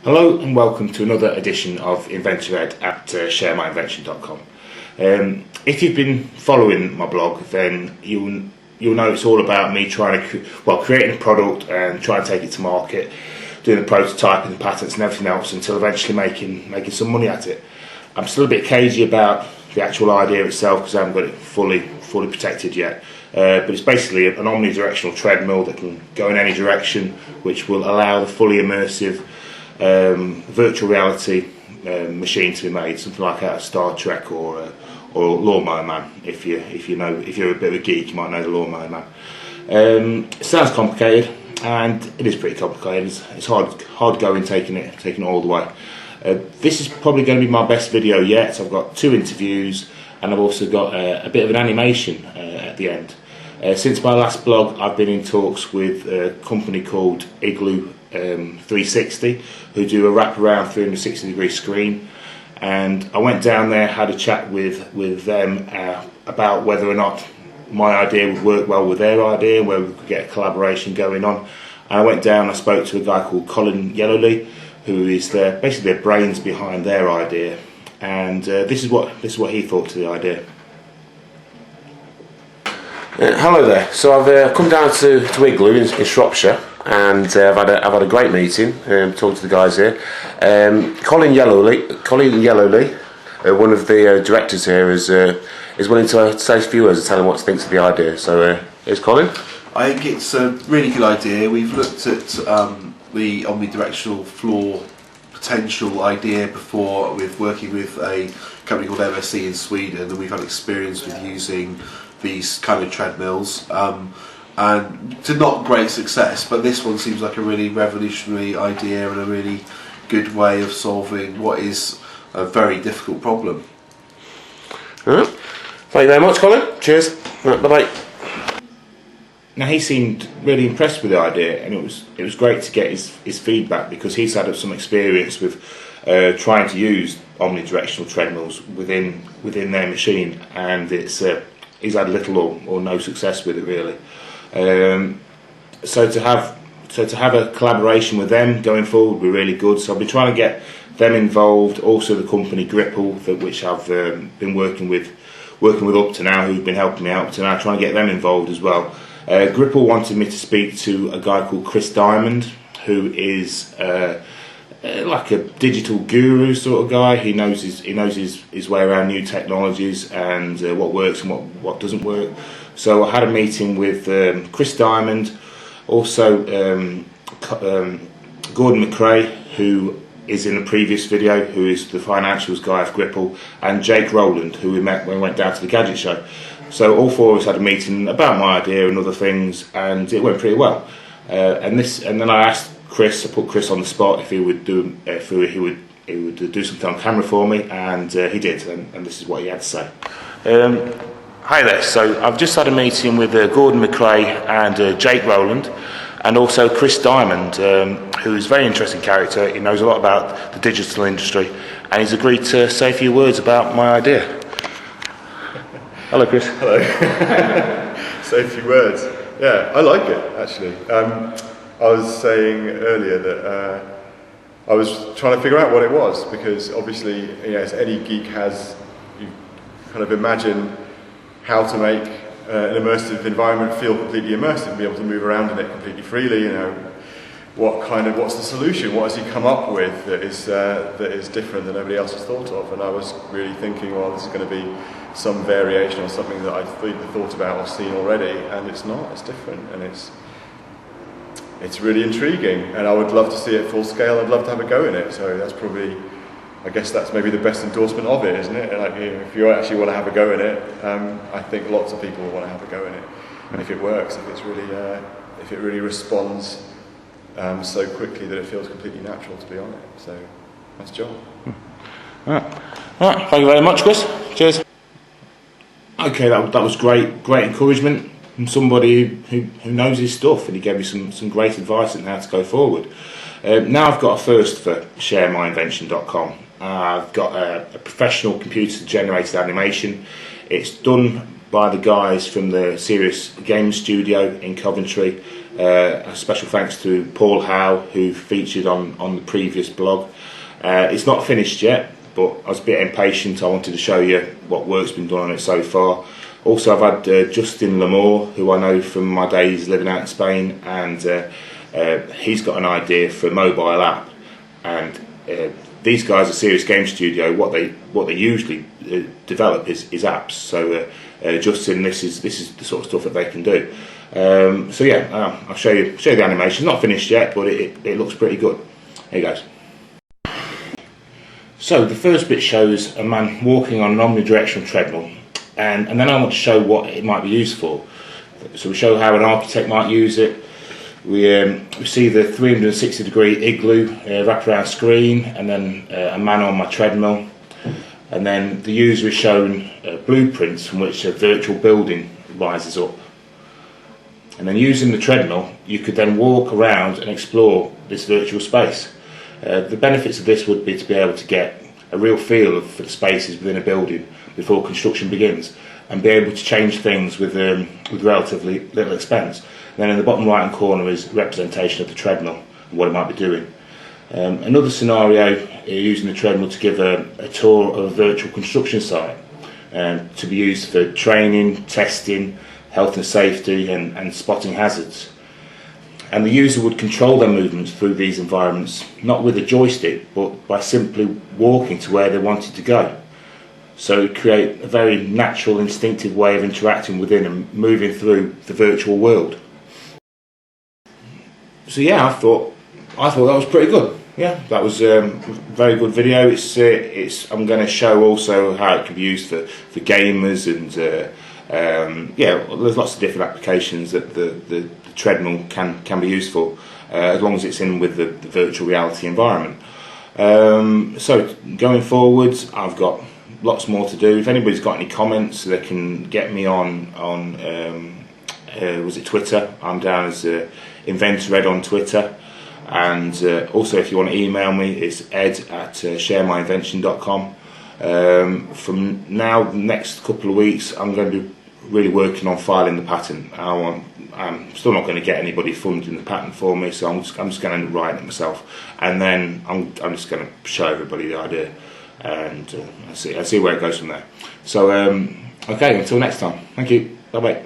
Hello and welcome to another edition of Inventor Ed at sharemyinvention.com. If you've been following my blog, then you'll know it's all about me trying to creating a product and trying to take it to market, doing the prototyping, the patents and everything else until eventually making some money at it. I'm still a bit cagey about the actual idea itself because I haven't got it fully protected yet. But it's basically an omnidirectional treadmill that can go in any direction, which will allow the fully immersive virtual reality machine to be made, something like out of Star Trek or Lawnmower Man. If you're a bit of a geek, you might know the Lawnmower Man. It sounds complicated, and it is pretty complicated. It's hard going taking it all the way. This is probably going to be my best video yet. I've got 2 interviews, and I've also got a bit of an animation at the end. Since my last blog, I've been in talks with a company called Igloo 360, who do a wraparound 360-degree screen, and I went down there, had a chat with them about whether or not my idea would work well with their idea, where we could get a collaboration going on. And I went down, I spoke to a guy called Colin Yellowly, who is basically their brains behind their idea, and this is what he thought to the idea. Hello there. So I've come down to Igloo in Shropshire, and I've had a great meeting. Talking to the guys here. Colin Yellowly, one of the directors here, is willing to say a few words and tell him what he thinks of the idea. So here's Colin. I think it's a really good idea. We've looked at the omnidirectional floor potential idea before with working with a company called MSC in Sweden, and we've had experience with using these kind of treadmills, and to not great success, but this one seems like a really revolutionary idea and a really good way of solving what is a very difficult problem. Alright. Thank you very much, Colin. Cheers. Right, bye-bye. Now, he seemed really impressed with the idea, and it was great to get his feedback, because he's had some experience with trying to use omnidirectional treadmills within their machine, and he's had little or no success with it really. So to have a collaboration with them going forward would be really good. So I'll be trying to get them involved. Also the company Gripple, which I've been working with up to now, who've been helping me out up to now, trying to get them involved as well. Gripple wanted me to speak to a guy called Dymond, who is like a digital guru sort of guy. He knows his way around new technologies and what works and what doesn't work. So I had a meeting with Chris Dymond, also Gordon McRae, who is in the previous video, who is the financials guy for Gripple, and Jake Rowland, who we met when we went down to the Gadget Show. So all 4 of us had a meeting about my idea and other things, and it went pretty well. And then I asked Chris, I put Chris on the spot if he would do something on camera for me, and he did, and this is what he had to say. Hi there. So I've just had a meeting with Gordon McRae and Jake Rowland, and also Chris Dymond, who is a very interesting character. He knows a lot about the digital industry, and he's agreed to say a few words about my idea. Hello, Chris. Hello. Say a few words. Yeah, I like it actually. I was saying earlier that I was trying to figure out what it was, because obviously, as any geek has, you kind of imagine how to make an immersive environment feel completely immersive, be able to move around in it completely freely. What's the solution? What has he come up with that is different than nobody else has thought of? And I was really thinking, well, this is going to be some variation on something that I've either thought about or seen already, and it's not. It's different, and it's really intriguing, and I would love to see it full scale. I'd love to have a go in it. So that's probably, I guess that's maybe the best endorsement of it, isn't it? Like, if you actually want to have a go in it, I think lots of people will want to have a go in it. And if it works, if it really responds so quickly that it feels completely natural to be on it. So nice job. All right. Thank you very much, Chris. Cheers. Okay, that was great encouragement from somebody who knows his stuff, and he gave me some great advice on how to go forward. Now I've got a first for sharemyinvention.com. I've got a professional computer-generated animation. It's done by the guys from the Serious Games Studio in Coventry, A special thanks to Paul Howe, who featured on the previous blog. It's not finished yet, but I was a bit impatient. I wanted to show you what work's been done on it so far. Also, I've had Justin Lamore, who I know from my days living out in Spain, and he's got an idea for a mobile app. And these guys are Serious Game Studio. What they usually develop is apps. So Justin, this is the sort of stuff that they can do. So yeah, I'll show you the animation. Not finished yet, but it looks pretty good. Here goes. So the first bit shows a man walking on an omnidirectional treadmill, and then I want to show what it might be used for. So we show how an architect might use it. We see the 360-degree igloo wraparound screen, and then a man on my treadmill, and then the user is shown blueprints from which a virtual building rises up. And then using the treadmill, you could then walk around and explore this virtual space. The benefits of this would be to be able to get a real feel for the spaces within a building before construction begins, and be able to change things with relatively little expense. And then in the bottom right hand corner is a representation of the treadmill and what it might be doing. Another scenario, using the treadmill to give a tour of a virtual construction site, to be used for training, testing, health and safety, and spotting hazards. And the user would control their movements through these environments, not with a joystick, but by simply walking to where they wanted to go. So it would create a very natural, instinctive way of interacting within and moving through the virtual world. So yeah, I thought that was pretty good. Yeah, that was a very good video. I'm going to show also how it can be used for gamers, and yeah, there's lots of different applications that the treadmill can be used for, as long as it's in with the virtual reality environment. So going forwards, I've got lots more to do. If anybody's got any comments, they can get me on was it Twitter? I'm down as Inventor on Twitter. And also, if you want to email me, it's ed@sharemyinvention.com. From now, the next couple of weeks, I'm going to be really working on filing the patent. I'm still not going to get anybody funding the patent for me, so I'm just going to write it myself, and then I'm just going to show everybody the idea, and I'll see where it goes from there. So okay, until next time. Thank you. Bye bye.